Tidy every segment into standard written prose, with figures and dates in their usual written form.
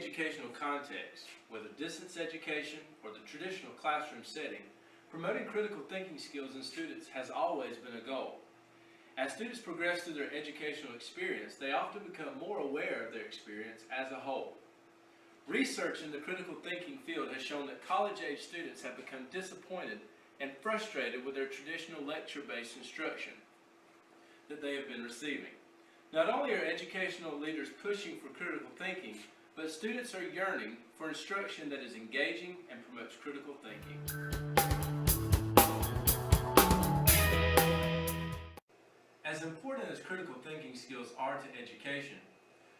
educational context, whether distance education or the traditional classroom setting, promoting critical thinking skills in students has always been a goal. As students progress through their educational experience, they often become more aware of their experience as a whole. Research in the critical thinking field has shown that college-age students have become disappointed and frustrated with their traditional lecture-based instruction that they have been receiving. Not only are educational leaders pushing for critical thinking, but students are yearning for instruction that is engaging and promotes critical thinking. As important as critical thinking skills are to education,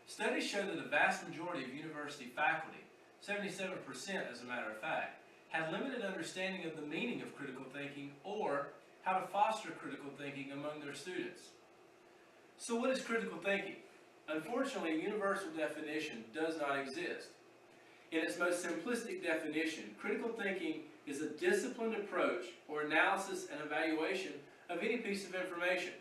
studies show that the vast majority of university faculty, 77% as a matter of fact, have limited understanding of the meaning of critical thinking or how to foster critical thinking among their students. So what is critical thinking? Unfortunately, a universal definition does not exist. In its most simplistic definition, critical thinking is a disciplined approach or analysis and evaluation of any piece of information.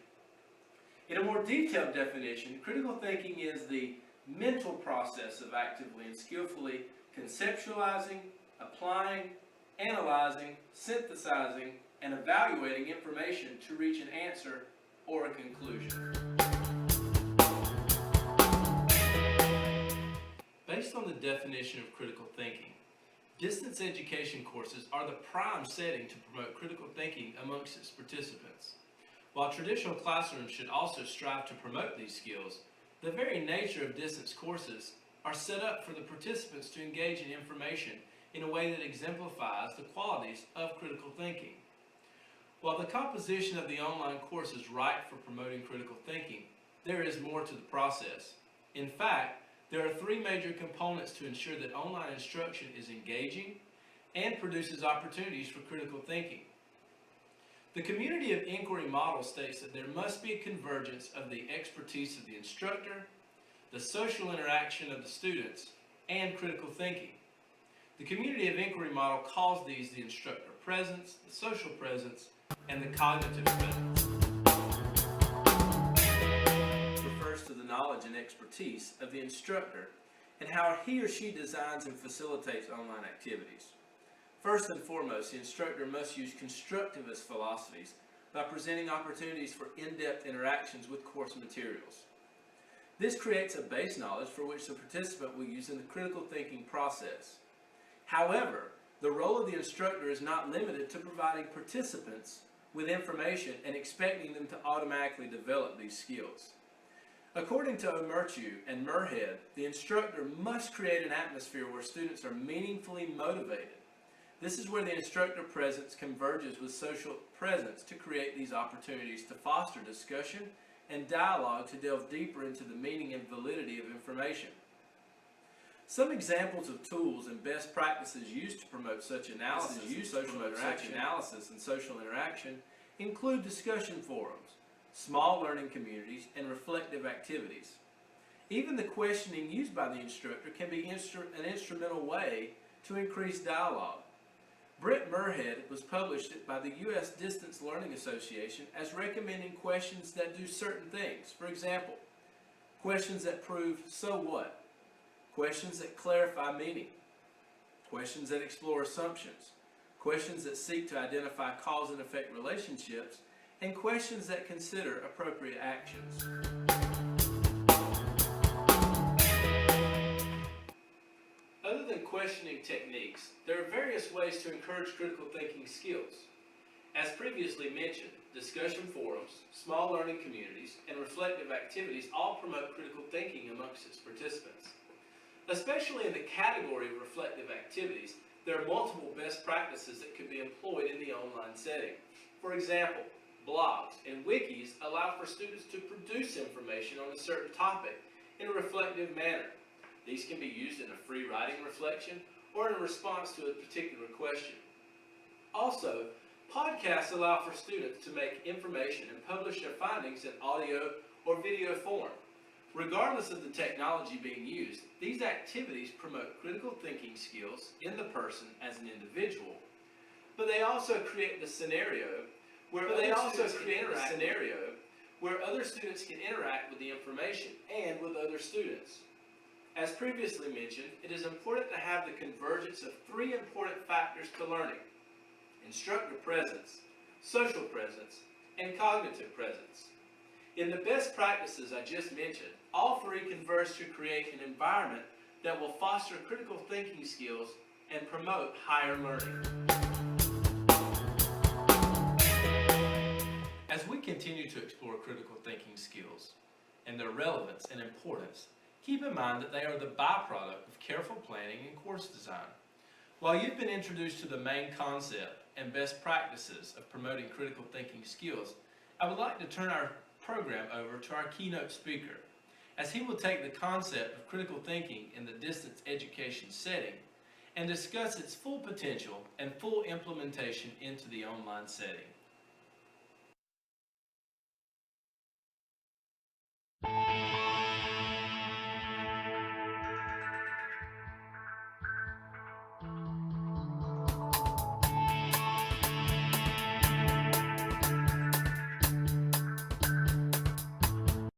In a more detailed definition, critical thinking is the mental process of actively and skillfully conceptualizing, applying, analyzing, synthesizing, and evaluating information to reach an answer or a conclusion. Based on the definition of critical thinking, distance education courses are the prime setting to promote critical thinking amongst its participants. While traditional classrooms should also strive to promote these skills, the very nature of distance courses are set up for the participants to engage in information in a way that exemplifies the qualities of critical thinking. While the composition of the online course is right for promoting critical thinking, there is more to the process. In fact, there are three major components to ensure that online instruction is engaging and produces opportunities for critical thinking. The community of inquiry model states that there must be a convergence of the expertise of the instructor, the social interaction of the students, and critical thinking. The community of inquiry model calls these the instructor presence, the social presence, and the cognitive presence. Refers to the knowledge and expertise of the instructor and how he or she designs and facilitates online activities. First and foremost, the instructor must use constructivist philosophies by presenting opportunities for in-depth interactions with course materials. This creates a base knowledge for which the participant will use in the critical thinking process. However, the role of the instructor is not limited to providing participants with information and expecting them to automatically develop these skills. According to Omerchu and Murhead, the instructor must create an atmosphere where students are meaningfully motivated. This is where the instructor presence converges with social presence to create these opportunities to foster discussion and dialogue to delve deeper into the meaning and validity of information. Some examples of tools and best practices used to promote such analysis and social interaction include discussion forums, small learning communities, and reflective activities. Even the questioning used by the instructor can be an instrumental way to increase dialogue. Brent Murhead was published by the U.S. Distance Learning Association as recommending questions that do certain things. For example, questions that prove "so what?" Questions that clarify meaning, questions that explore assumptions, questions that seek to identify cause and effect relationships, and questions that consider appropriate actions. Other than questioning techniques, there are various ways to encourage critical thinking skills. As previously mentioned, discussion forums, small learning communities, and reflective activities all promote critical thinking amongst its participants. Especially in the category of reflective activities, there are multiple best practices that could be employed in the online setting. For example, blogs and wikis allow for students to produce information on a certain topic in a reflective manner. These can be used in a free writing reflection or in a response to a particular question. Also, podcasts allow for students to make information and publish their findings in audio or video form. Regardless of the technology being used, these activities promote critical thinking skills in the person as an individual, but they also create the scenario where other students can interact with the information and with other students. As previously mentioned, it is important to have the convergence of three important factors to learning: instructor presence, social presence, and cognitive presence. In the best practices I just mentioned, all three converge to create an environment that will foster critical thinking skills and promote higher learning. As we continue to explore critical thinking skills and their relevance and importance, keep in mind that they are the byproduct of careful planning and course design. While you've been introduced to the main concept and best practices of promoting critical thinking skills, I would like to turn our program over to our keynote speaker, as he will take the concept of critical thinking in the distance education setting and discuss its full potential and full implementation into the online setting.